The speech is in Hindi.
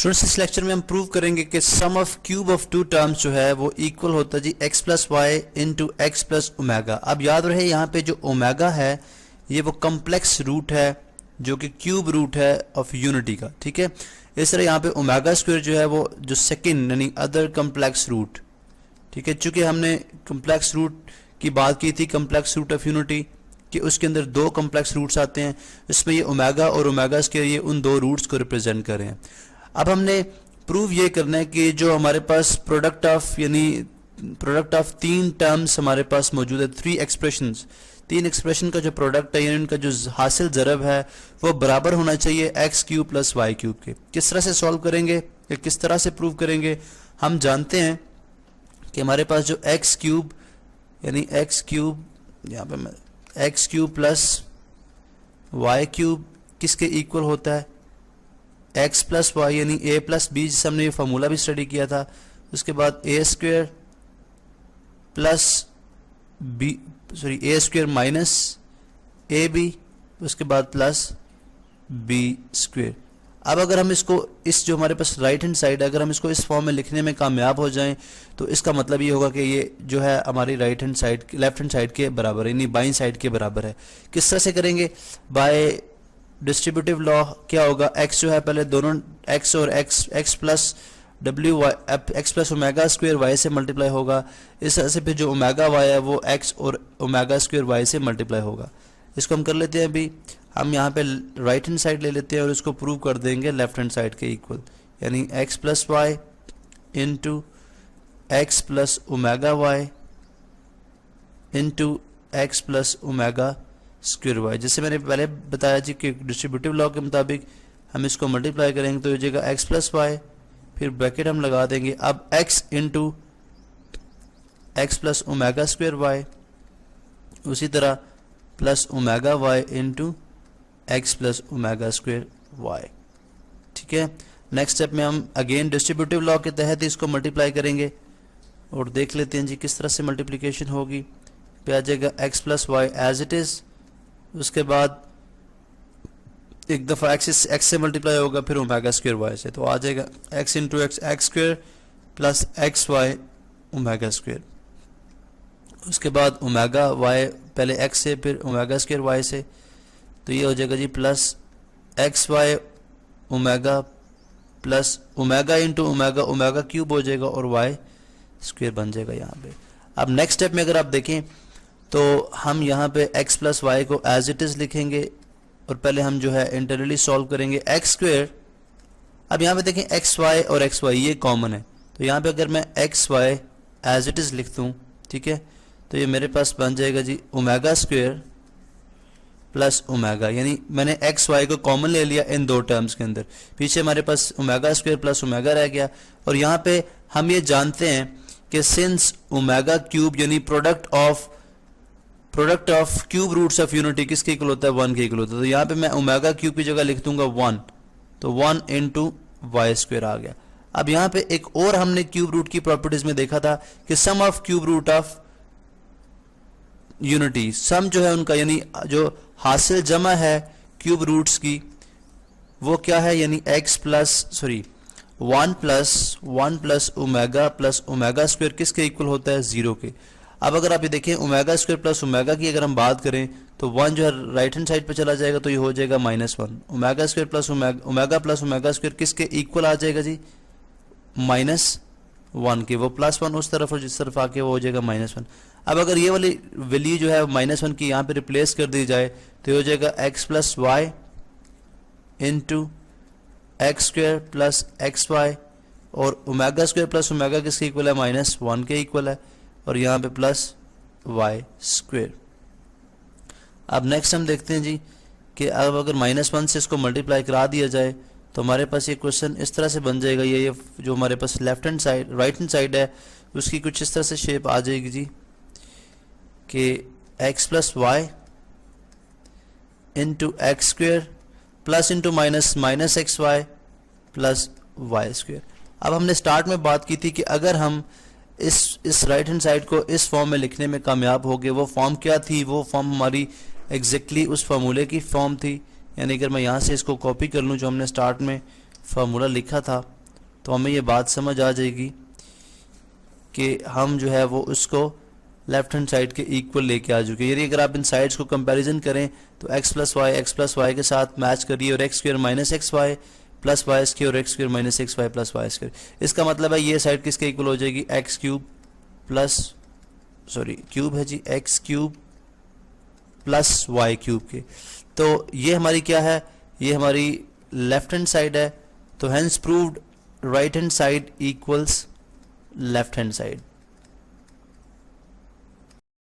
स्टूडेंट्स इस लेक्चर में हम प्रूव करेंगे कि sum of cube of two terms जो है वो इक्वल होता है जी x plus y into x plus omega. अब याद रहे यहाँ पे जो ओमेगा है ये वो कम्प्लेक्स रूट है जो कि क्यूब रूट है ऑफ यूनिटी का, ठीक है। इस तरह यहाँ पे ओमेगा स्क्वायर जो है वो जो सेकंड यानी अदर कम्प्लेक्स रूट, ठीक है। चूंकि हमने कम्प्लेक्स रूट की बात की थी, कम्प्लेक्स रूट ऑफ यूनिटी कि उसके अंदर दो कम्प्लेक्स रूट्स आते हैं, इसमें ये ओमेगा और ओमेगा स्क्वायर ये उन दो रूट्स को रिप्रेजेंट कर रहे हैं। अब हमने प्रूव ये करना है कि जो हमारे पास प्रोडक्ट ऑफ तीन टर्म्स हमारे पास मौजूद है, तीन एक्सप्रेशन का जो प्रोडक्ट है यानी उनका जो हासिल ज़रब है वो बराबर होना चाहिए x cube plus y cube के। किस तरह से सॉल्व करेंगे या किस तरह से प्रूव करेंगे? हम जानते हैं कि हमारे पास जो एक्स क्यूब यानी एक्स क्यूब, यहाँ पे मैं x cube plus y cube किसके इक्वल होता है? एक्स प्लस वाई यानी ए प्लस बी, जिसे हमने ये फार्मूला भी स्टडी किया था। उसके बाद a square plus b a square minus a b, उसके बाद प्लस बी स्क्वेयर। अब अगर हम इसको इस जो हमारे पास राइट हैंड साइड है, अगर हम इसको इस फॉर्म में लिखने में कामयाब हो जाएं तो इसका मतलब ये होगा कि ये जो है हमारी right hand side left hand side के बराबर है यानी बाईं साइड के बराबर है। किस तरह से करेंगे? बाय डिस्ट्रीब्यूटिव लॉ क्या होगा? x जो है पहले दोनों x और x plus W x plus omega square y से मल्टीप्लाई होगा। इस तरह से फिर जो ओमेगा वाई है वो x और ओमेगा स्क्वायर वाई से मल्टीप्लाई होगा। इसको हम कर लेते हैं। अभी हम यहाँ पे राइट हैंड साइड ले लेते हैं और इसको प्रूव कर देंगे लेफ्ट हैंड साइड के इक्वल, यानी x plus y into x plus omega y into x plus omega square y. जैसे मैंने पहले बताया जी कि डिस्ट्रीब्यूटिव लॉ के मुताबिक हम इसको मल्टीप्लाई करेंगे तो हो जाएगा एक्स प्लस वाई, फिर ब्रैकेट हम लगा देंगे। अब x into x plus omega square y, उसी तरह plus omega y into x plus omega square y, ठीक है। नेक्स्ट स्टेप में हम अगेन डिस्ट्रीब्यूटिव लॉ के तहत इसको मल्टीप्लाई करेंगे और देख लेते हैं जी किस तरह से मल्टीप्लिकेशन होगी। पे आ जाएगा x plus y as it is, उसके बाद एक दफ़ा एक्स से मल्टीप्लाई होगा फिर ओमेगा स्क्वायर वाई से, तो आ जाएगा x into x square plus x y omega square. उसके बाद ओमेगा वाई पहले एक्स से फिर ओमेगा स्क्वायर वाई से, तो ये हो जाएगा जी plus x y omega plus omega into omega, omega cube हो जाएगा और वाई स्क्वायर बन जाएगा यहाँ पे। अब नेक्स्ट स्टेप में अगर आप देखें तो हम यहाँ पे x प्लस वाई को एज इट इज़ लिखेंगे और पहले हम जो है इंटरनली सॉल्व करेंगे एक्स स्क्वायर। अब यहाँ पे देखें एक्स वाई और एक्स वाई ये कॉमन है, तो यहाँ पे अगर मैं x y as it is लिख दूँ, ठीक है, तो ये मेरे पास बन जाएगा जी ओमेगा स्क्वायर प्लस ओमेगा, यानी मैंने एक्स वाई को कॉमन ले लिया इन दो टर्म्स के अंदर, पीछे हमारे पास ओमेगा स्क्वायर प्लस ओमेगा रह गया। और यहाँ पे हम ये जानते हैं कि सिंस ओमेगा क्यूब यानी product of cube roots of unity किसके इक्वल होता है? 1 के इक्वल होता है, तो यहाँ पे मैं ओमेगा क्यूब की जगह लिख दूंगा 1, तो 1 इंटू वाई स्क्वायर आ गया। अब यहाँ पे एक और हमने क्यूब रूट की प्रॉपर्टीज में देखा था कि sum of cube root of unity, sum जो है उनका यानी जो हासिल जमा है क्यूब रूट्स की वो क्या है, यानी x plus 1 plus omega square किसके इक्वल होता है? 0 के। अब अगर आप ये देखें ओमेगा स्क्वायर प्लस ओमेगा की अगर हम बात करें तो 1 जो है राइट हैंड साइड पे चला जाएगा तो ये हो जाएगा -1। Omega square plus omega square किसके इक्वल आ जाएगा जी? -1 के, वो +1 उस तरफ और जिस तरफ आके वो हो जाएगा -1। अब अगर ये वाली वैल्यू जो है -1 की यहाँ पे रिप्लेस कर दी जाए तो ये हो जाएगा x plus y into x square plus x y, और ओमेगा स्क्वायर प्लस ओमेगा किसके इक्वल है? -1 के इक्वल है, और यहाँ पे प्लस वाई स्क्वायर। अब नेक्स्ट हम देखते हैं जी कि अब अगर -1 से इसको मल्टीप्लाई करा दिया जाए तो हमारे पास ये क्वेश्चन इस तरह से बन जाएगा। ये जो हमारे पास left hand side right hand side है उसकी कुछ इस तरह से शेप आ जाएगी जी कि x plus y into x square plus into minus x y plus y square. अब हमने स्टार्ट में बात की थी कि अगर हम इस राइट हैंड साइड को इस फॉर्म में लिखने में कामयाब हो गए, वो फॉर्म क्या थी? वो फॉर्म हमारी एग्जैक्टली उस फार्मूले की फॉर्म थी, यानी अगर मैं यहाँ से इसको कॉपी कर लूँ जो हमने स्टार्ट में फार्मूला लिखा था तो हमें ये बात समझ आ जाएगी कि हम जो है वो उसको लेफ्ट हैंड साइड के इक्वल लेके आ चुके हैं। यदि अगर आप इन साइड्स को कंपैरिजन करें तो x प्लस वाई के साथ मैच करिए और x square minus x y plus y square और x square minus x y plus y square. इसका मतलब है ये साइड किसके इक्वल हो जाएगी, एक्स क्यूब प्लस क्यूब है जी, x cube plus y cube के। तो ये हमारी क्या है, ये हमारी लेफ्ट हैंड साइड है। तो hence proved right hand side equals left hand side.